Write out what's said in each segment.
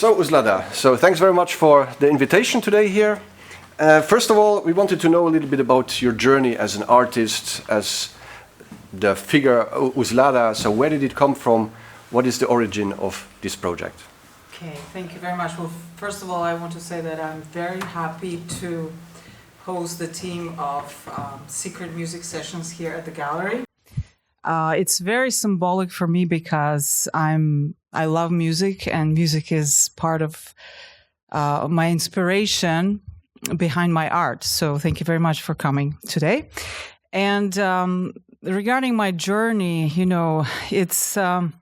So, USLADA, so thanks very much for the invitation today here. First of all, we wanted to know a little bit about your journey as an artist, as the figure USLADA. So where did it come from? What is the origin of this project? Okay, thank you very much. Well, first of all, I want to say that I'm very happy to host the team of secret music sessions here at the gallery. It's very symbolic for me because I love music, and music is part of my inspiration behind my art. So thank you very much for coming today. And regarding my journey, you know, it's kind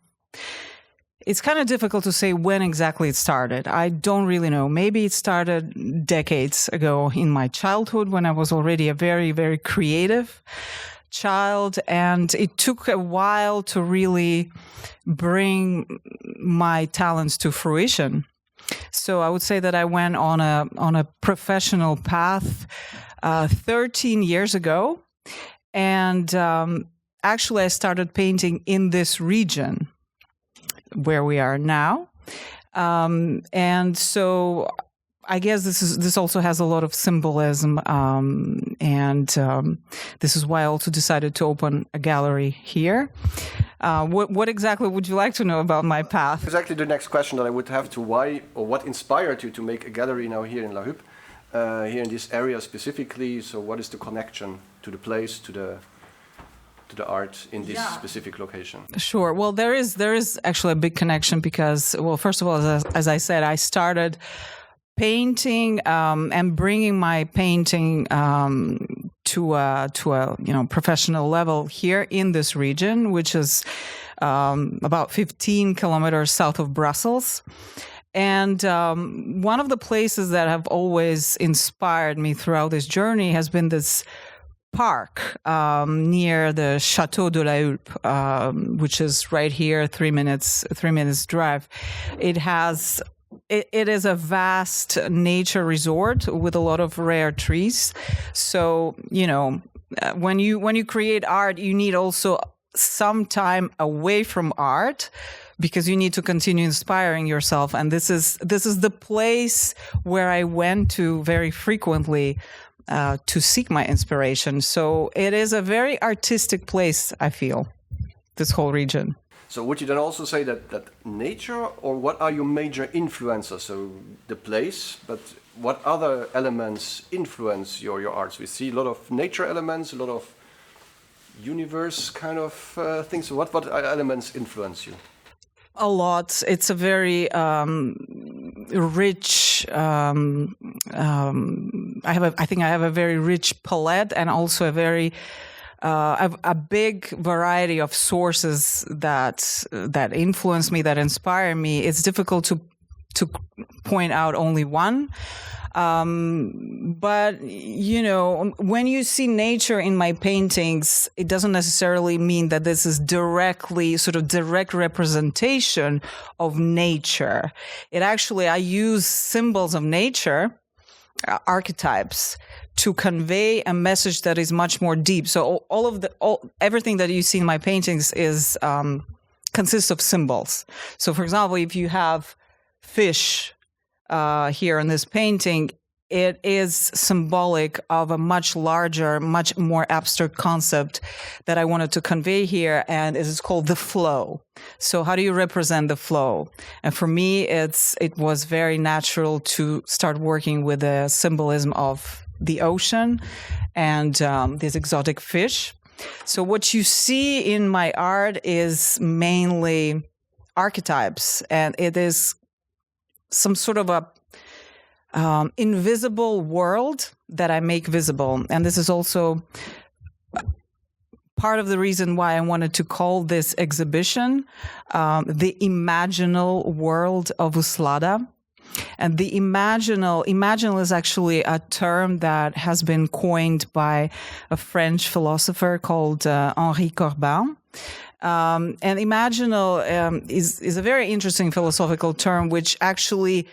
of difficult to say when exactly it started. I don't really know. Maybe it started decades ago in my childhood when I was already a very, very creative child, and it took a while to really bring my talents to fruition. So I would say that I went on a professional path 13 years ago, and actually I started painting in this region where we are now, and so I guess this also has a lot of symbolism, and this is why I also decided to open a gallery here. What exactly would you like to know about my path? Exactly the next question that I would have to why or what inspired you to make a gallery now here in LaHulpe, here in this area specifically. So what is the connection to the place, to the art in this specific location? Sure. Well, there is actually a big connection because, well, first of all, as I said, I started painting and bringing my painting to a professional level here in this region, which is about 15 kilometers south of Brussels. And one of the places that have always inspired me throughout this journey has been this park near the Château de LaHulpe, which is right here, 3 minutes drive. It is a vast nature resort with a lot of rare trees. So, you know, when you create art, you need also some time away from art because you need to continue inspiring yourself. And this is the place where I went to very frequently to seek my inspiration. So it is a very artistic place, I feel, this whole region. So would you then also say that nature, or what are your major influences? So the place, but what other elements influence your arts? We see a lot of nature elements, a lot of universe kind of things. So what elements influence you? A lot. It's a very rich. I think I have a very rich palette, and also a very a big variety of sources that influence me, that inspire me. It's difficult to point out only one. But, you know, when you see nature in my paintings, it doesn't necessarily mean that this is direct representation of nature. It actually, I use symbols of nature, archetypes, to convey a message that is much more deep. So everything that you see in my paintings consists of symbols. So, for example, if you have fish here in this painting, it is symbolic of a much larger, much more abstract concept that I wanted to convey here, and it is called the flow. So how do you represent the flow? And for me, it was very natural to start working with the symbolism of the ocean and these exotic fish. So what you see in my art is mainly archetypes, and it is some sort of a invisible world that I make visible. And this is also part of the reason why I wanted to call this exhibition the imaginal world of USLADA. And the imaginal is actually a term that has been coined by a French philosopher called Henri Corbin. And imaginal is a very interesting philosophical term, which actually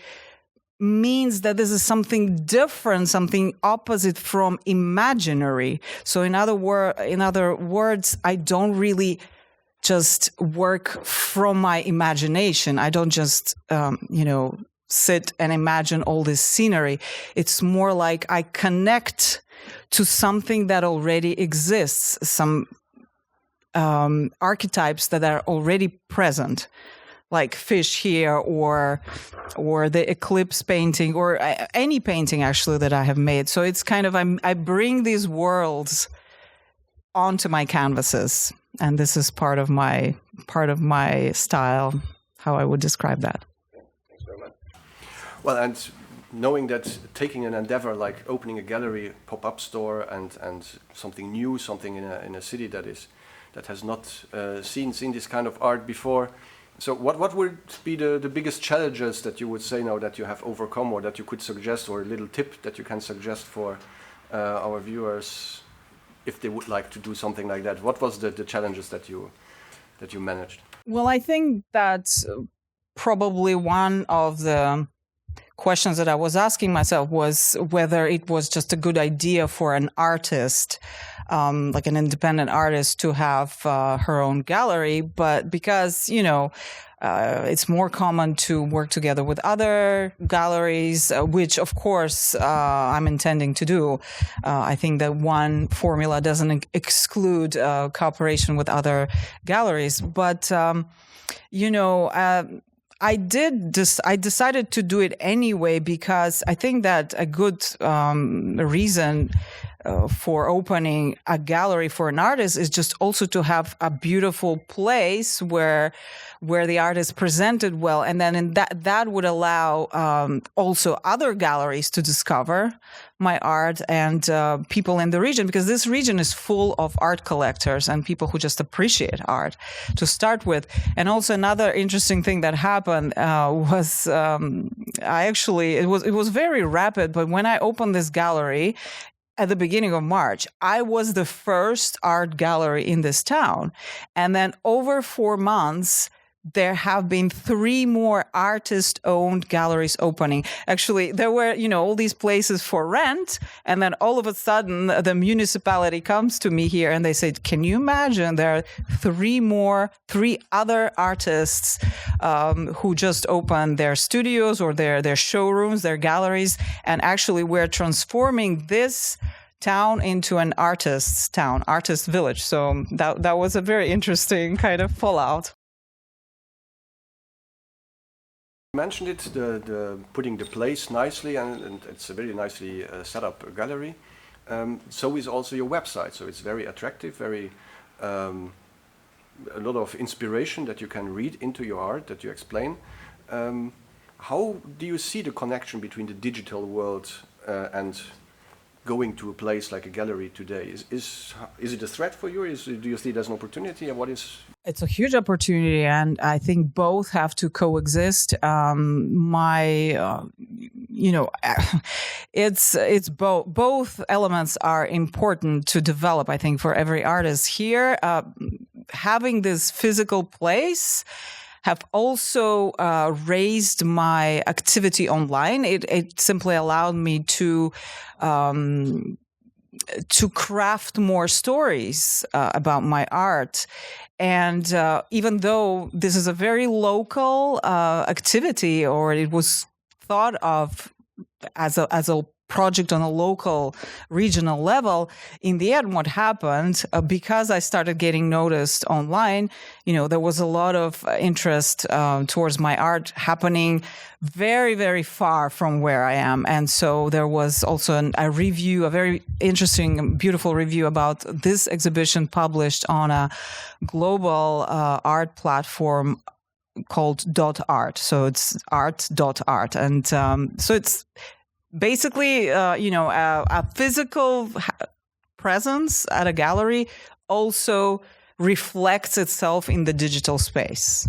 means that this is something different, something opposite from imaginary. So in other words, I don't really just work from my imagination. I don't just, sit and imagine all this scenery. It's more like I connect to something that already exists, some archetypes that are already present, like fish here, or the eclipse painting, or any painting actually that I have made. So it's kind of I bring these worlds onto my canvases, and this is part of my style, how I would describe that. Thanks very much. Well, and knowing that taking an endeavor like opening a gallery, pop-up store, and something new, something in a city that has not seen this kind of art before. So what would be the biggest challenges that you would say now that you have overcome, or that you could suggest, or a little tip that you can suggest for our viewers if they would like to do something like that? What was the challenges that you managed? Well, I think that's probably one of the questions that I was asking myself was whether it was just a good idea for an artist, like an independent artist, to have her own gallery. But because, it's more common to work together with other galleries, which, of course, I'm intending to do. I think that one formula doesn't exclude cooperation with other galleries. But, I decided to do it anyway because I think that a good reason for opening a gallery for an artist is just also to have a beautiful place where the art is presented well, and then that would allow also other galleries to discover my art and people in the region, because this region is full of art collectors and people who just appreciate art to start with. And also another interesting thing that happened was it was very rapid, but when I opened this gallery at the beginning of March, I was the first art gallery in this town. And then over 4 months, there have been 3 more artist-owned galleries opening. Actually, there were, all these places for rent, and then all of a sudden, the municipality comes to me here and they say, "Can you imagine? There are 3 other artists who just opened their studios or their showrooms, their galleries, and actually we're transforming this town into an artist's town, artist village." So that was a very interesting kind of fallout. You mentioned it, the putting the place nicely, and it's a very nicely set up gallery. So is also your website. So it's very attractive, very a lot of inspiration that you can read into your art that you explain. How do you see the connection between the digital world and going to a place like a gallery today? Is it a threat for you? Do you see it as an opportunity? What is? It's a huge opportunity, and I think both have to coexist. It's both elements are important to develop, I think, for every artist here. Having this physical place have also raised my activity online. It simply allowed me to craft more stories about my art. And even though this is a very local activity, or it was thought of as a project on a local, regional level, in the end, what happened, because I started getting noticed online, there was a lot of interest towards my art happening very, very far from where I am. And so there was also a review, a very interesting, beautiful review about this exhibition published on a global art platform called .art. So it's art.art. And so it's basically, a physical presence at a gallery also reflects itself in the digital space.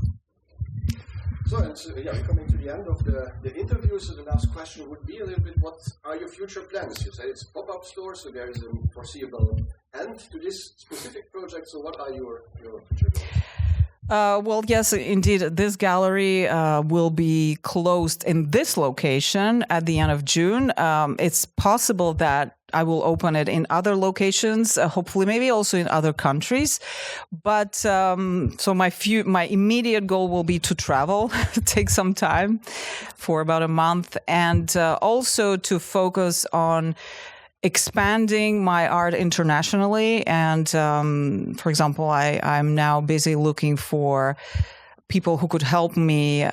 So, we're coming to the end of the interview. So the last question would be a little bit, what are your future plans? You say it's a pop-up store, so there is a foreseeable end to this specific project. So what are your future goals? Well, yes, indeed. This gallery will be closed in this location at the end of June. It's possible that I will open it in other locations, hopefully maybe also in other countries. But so my immediate goal will be to travel, take some time for about a month, and also to focus on expanding my art internationally. And for example, I'm now busy looking for people who could help me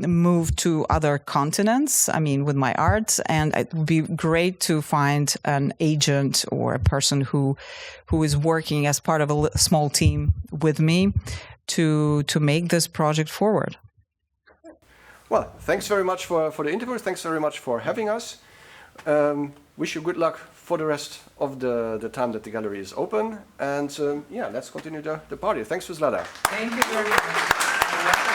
move to other continents, with my art. And it would be great to find an agent or a person who is working as part of a small team with me to make this project forward. Well, thanks very much for the interview. Thanks very much for having us. Wish you good luck for the rest of the time that the gallery is open. And let's continue the party. Thanks, USLADA. Thank you very much.